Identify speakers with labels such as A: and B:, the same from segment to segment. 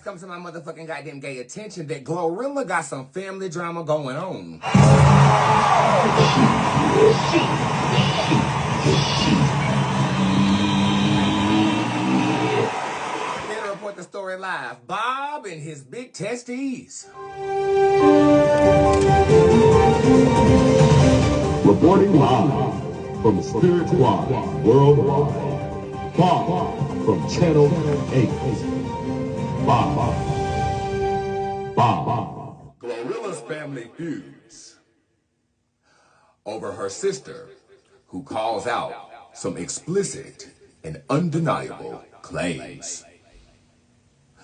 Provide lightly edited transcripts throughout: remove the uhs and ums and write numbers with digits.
A: come to my motherfucking goddamn gay attention that Glorilla got some family drama going on. Here to report the story live, Bob and his big testes.
B: Reporting live from the Spirit Squad worldwide. Bob from Channel 8. Bob.
A: Glorilla's family feuds over her sister, who calls out some explicit and undeniable claims.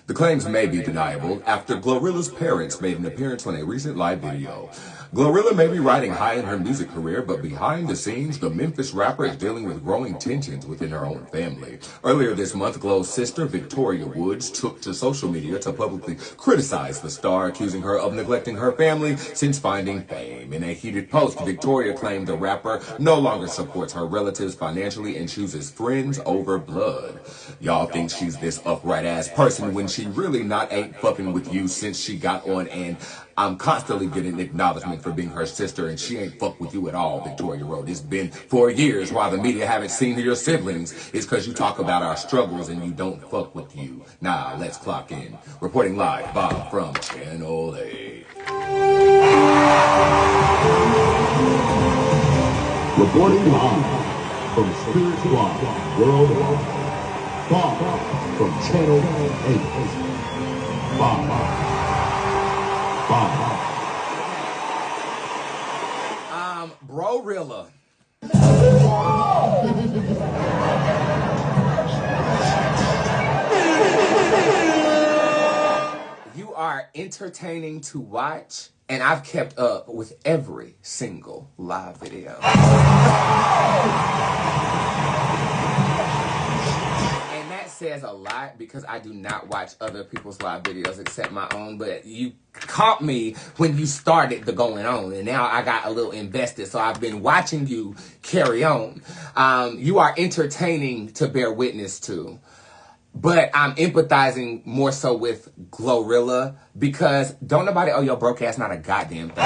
A: The claims may be deniable after Glorilla's parents made an appearance on a recent live video. Glorilla may be riding high in her music career, but behind the scenes, the Memphis rapper is dealing with growing tensions within her own family. Earlier this month, Glo's sister, Victoria Woods, took to social media to publicly criticize the star, accusing her of neglecting her family since finding fame. In a heated post, Victoria claimed the rapper no longer supports her relatives financially and chooses friends over blood. Y'all think she's this upright-ass person when she really not ain't fucking with you since she got on, and I'm constantly getting acknowledgement for being her sister, and she ain't fuck with you at all, Victoria wrote. It's been 4 years while the media haven't seen your siblings. It's because you talk about our struggles and you don't fuck with you. Nah, let's clock in. Reporting live, Bob from Channel 8.
B: Reporting live from Spirit Squad worldwide. Bob from Channel 8. Bob.
A: Brorilla. You are entertaining to watch, and I've kept up with every single live video. Says a lot because I do not watch other people's live videos except my own, but you caught me when you started the going on, and now I got a little invested, so I've been watching you carry on. You are entertaining to bear witness to, but I'm empathizing more so with Glorilla because don't nobody owe your broke ass not a goddamn thing.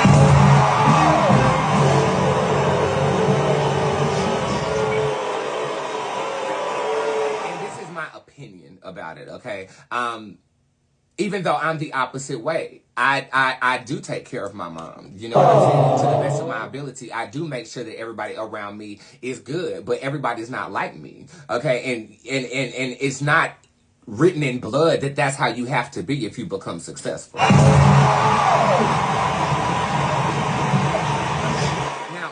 A: Opinion about it, okay? Even though I'm the opposite way, I do take care of my mom, you know what I'm saying? To the best of my ability, I do make sure that everybody around me is good, but everybody's not like me, okay? And it's not written in blood that that's how you have to be if you become successful. Now,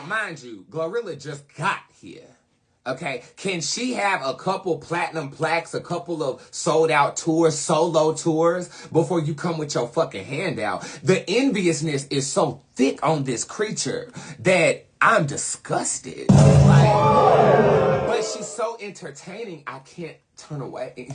A: mind you, Glorilla just got here. Okay, can she have a couple platinum plaques, a couple of sold out tours, solo tours, before you come with your fucking handout? The enviousness is so thick on this creature that I'm disgusted. But she's so entertaining, I can't turn away.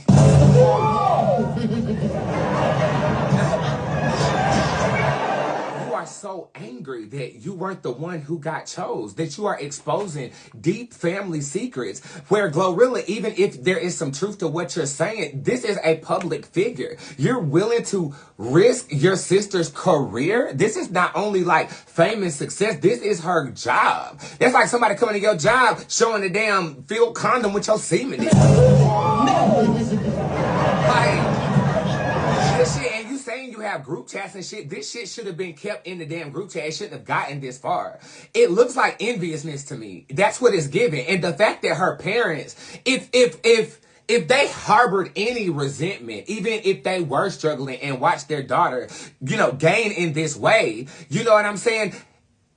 A: You are so angry that you weren't the one who got chose, that you are exposing deep family secrets where Glorilla, even if there is some truth to what you're saying, this is a public figure. You're willing to risk your sister's career. This is not only like fame and success, this is her job. That's like somebody coming to your job showing a damn field condom with your semen in it. Like, this shit, and you saying you have group chats and shit, this shit should have been kept in the damn group chat. It shouldn't have gotten this far. It looks like enviousness to me. That's what it's giving. And the fact that her parents, if they harbored any resentment, even if they were struggling and watched their daughter, you know, gain in this way, you know what I'm saying?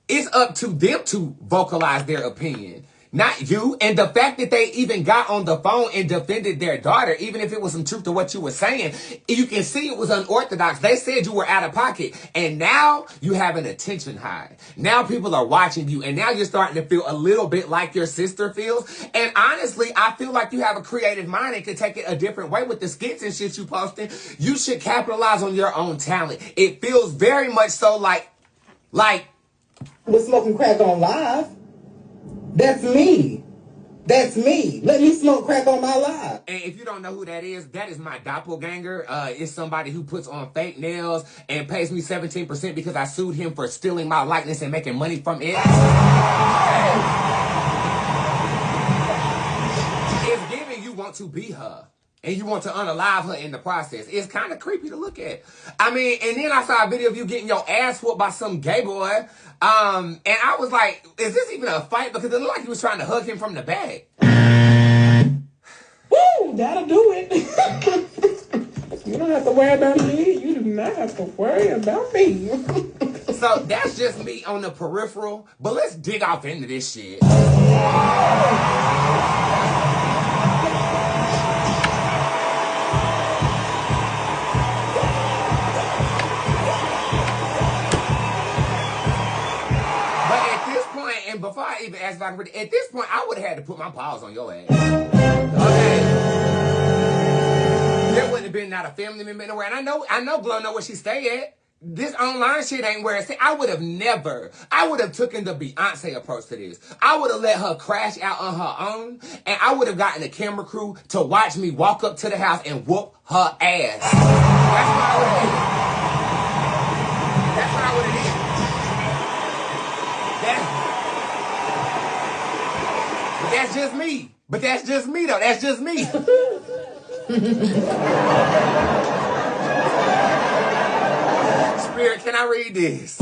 A: It's up to them to vocalize their opinion. Not you. And the fact that they even got on the phone and defended their daughter, even if it was some truth to what you were saying, you can see it was unorthodox. They said you were out of pocket. And now you have an attention high. Now people are watching you. And now you're starting to feel a little bit like your sister feels. And honestly, I feel like you have a creative mind and can take it a different way with the skits and shit you posting. You should capitalize on your own talent. It feels very much so like we're smoking crack on live. That's me.
C: That's me. Let me smoke crack on my live.
A: And if you don't know who that is my doppelganger. It's somebody who puts on fake nails and pays me 17% because I sued him for stealing my likeness and making money from it. It's giving you want to be her. And you want to unalive her in the process. It's kind of creepy to look at. I mean, and then I saw a video of you getting your ass whooped by some gay boy. And I was like, is this even a fight? Because it looked like you was trying to hug him from the back.
C: Woo, that'll do it. You don't have to worry about me. You do not have to worry about me.
A: So that's just me on the peripheral. But let's dig off into this shit. And before I even asked if I could, at this point, I would have had to put my paws on your ass. Okay? There wouldn't have been not a family member nowhere. And I know Glow know where she stay at. This online shit ain't where it's at. I would have taken the Beyonce approach to this. I would have let her crash out on her own. And I would have gotten a camera crew to watch me walk up to the house and whoop her ass. That's what I would have did. That's what I would have did. That's just me. But that's just me, though. That's just me. Spirit, can I read this?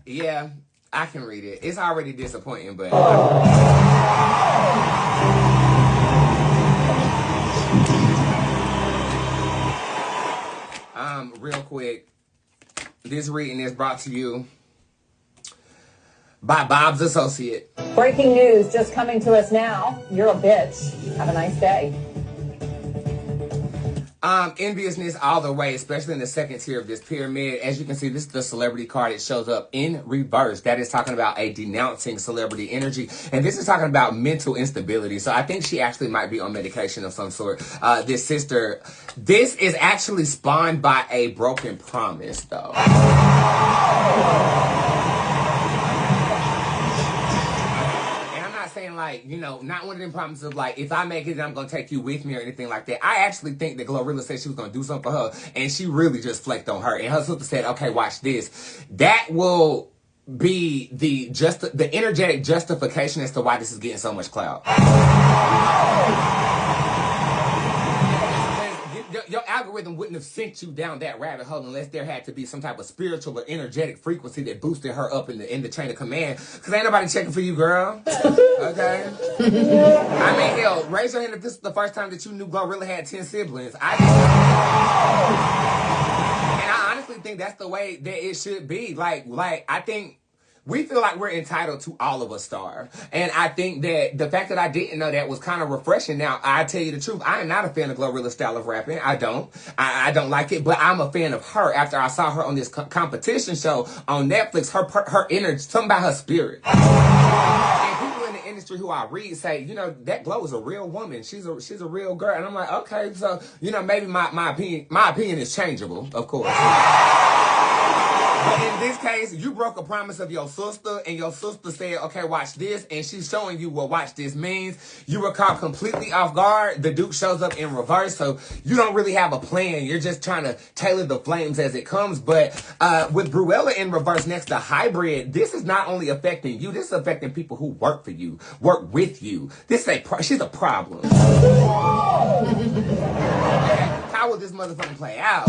A: Yeah, I can read it. It's already disappointing, but... real quick. This reading is brought to you by Bob's associate.
D: Breaking news just coming to us now. You're a bitch. Have a nice day.
A: Enviousness all the way, especially in the second tier of this pyramid. As you can see, this is the celebrity card. It shows up in reverse. That is talking about a denouncing celebrity energy. And this is talking about mental instability. So I think she actually might be on medication of some sort. This sister, this is actually spawned by a broken promise, though. Saying like, you know, not one of them promises of like, if I make it, then I'm going to take you with me or anything like that. I actually think that Glorilla said she was going to do something for her, and she really just flaked on her. And her sister said, okay, watch this. That will be the energetic justification as to why this is getting so much clout. Your algorithm wouldn't have sent you down that rabbit hole unless there had to be some type of spiritual or energetic frequency that boosted her up in the chain of command. Because ain't nobody checking for you, girl. Okay? I mean, hell, raise your hand if this is the first time that you knew Glorilla had 10 siblings. And I honestly think that's the way that it should be. Like I think we feel like we're entitled to all of a star. And I think that the fact that I didn't know that was kind of refreshing. Now, I tell you the truth, I am not a fan of Glorilla's style of rapping. I don't like it, but I'm a fan of her after I saw her on this competition show on Netflix. Her energy, something about her spirit. And people in the industry who I read say, you know, that Glow is a real woman. She's a real girl. And I'm like, okay, so, you know, maybe my opinion is changeable, of course. But in this case, you broke a promise of your sister, and your sister said, okay, watch this, and she's showing you what watch this means. You were caught completely off guard. The Duke shows up in reverse, so you don't really have a plan. You're just trying to tailor the flames as it comes. But with Brorilla in reverse next to Hybrid, this is not only affecting you, this is affecting people who work for you, work with you. She's a problem. How will this motherfucking play out?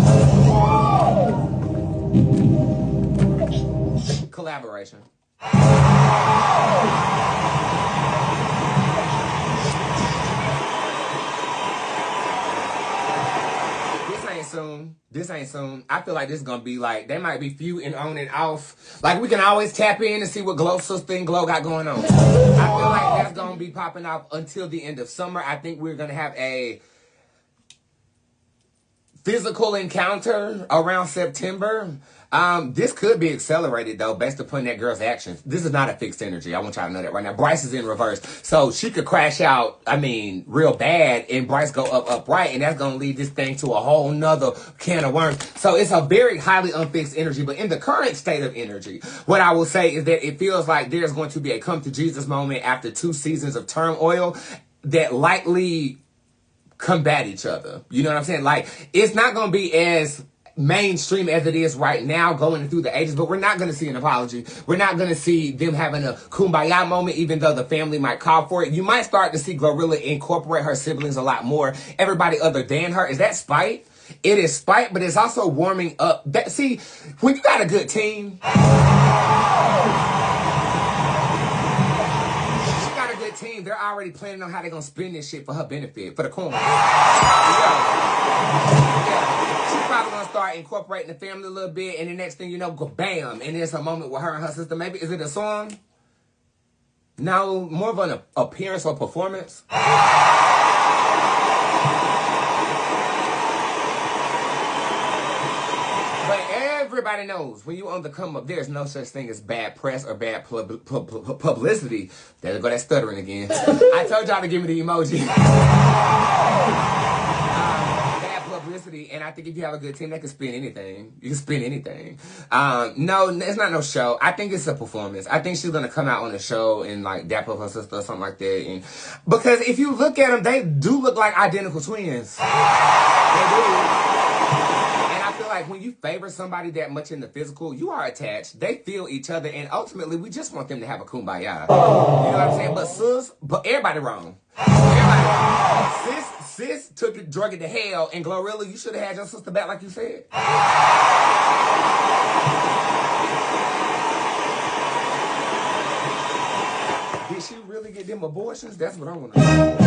A: Collaboration. This ain't soon. I feel like this is gonna be like, they might be feuding on and off. Like, we can always tap in and see what Glow's sister and Glow got going on. I feel like that's gonna be popping off until the end of summer. I think we're gonna have a physical encounter around September. This could be accelerated though, based upon that girl's actions. This is not a fixed energy. I want y'all to know that right now. Bryce is in reverse. So she could crash out, I mean, real bad, and Bryce go up upright, and that's gonna lead this thing to a whole nother can of worms. So it's a very highly unfixed energy. But in the current state of energy, what I will say is that it feels like there's going to be a come to Jesus moment after 2 seasons of turmoil that likely combat each other. You know what I'm saying? Like, it's not gonna be as mainstream as it is right now going through the ages, but we're not going to see an apology. We're not going to see them having a kumbaya moment, even though the family might call for it. You might start to see Glorilla incorporate her siblings a lot more, everybody other than her. Is that spite? It is spite, but it's also warming up. See, when you got a good team, team, they're already planning on how they're gonna spend this shit for her benefit, for the coin. She's probably gonna start incorporating the family a little bit, and the next thing you know, go bam, and there's a moment with her and her sister. Maybe, is it a song? No, more of an appearance or performance. Everybody knows when you on the come up, there's no such thing as bad press or bad publicity. There go that stuttering again. I told y'all to give me the emoji. Bad publicity, and I think if you have a good team, they can spin anything. You can spin anything. No, it's not no show. I think it's a performance. I think she's gonna come out on a show and like dap up her sister or something like that. And because if you look at them, they do look like identical twins. They do. Like when you favor somebody that much in the physical, you are attached. They feel each other, and ultimately, we just want them to have a kumbaya. You know what I'm saying? But everybody wrong. Everybody wrong. Sis took it, drug it to hell, and Glorilla, you should have had your sister back like you said. Did she really get them abortions? That's what I want to know.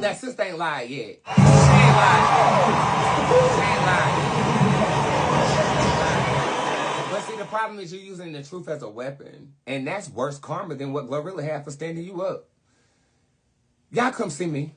A: That sister ain't lied yet. She ain't lied yet. But see, the problem is you're using the truth as a weapon. And that's worse karma than what Glorilla had for standing you up. Y'all come see me.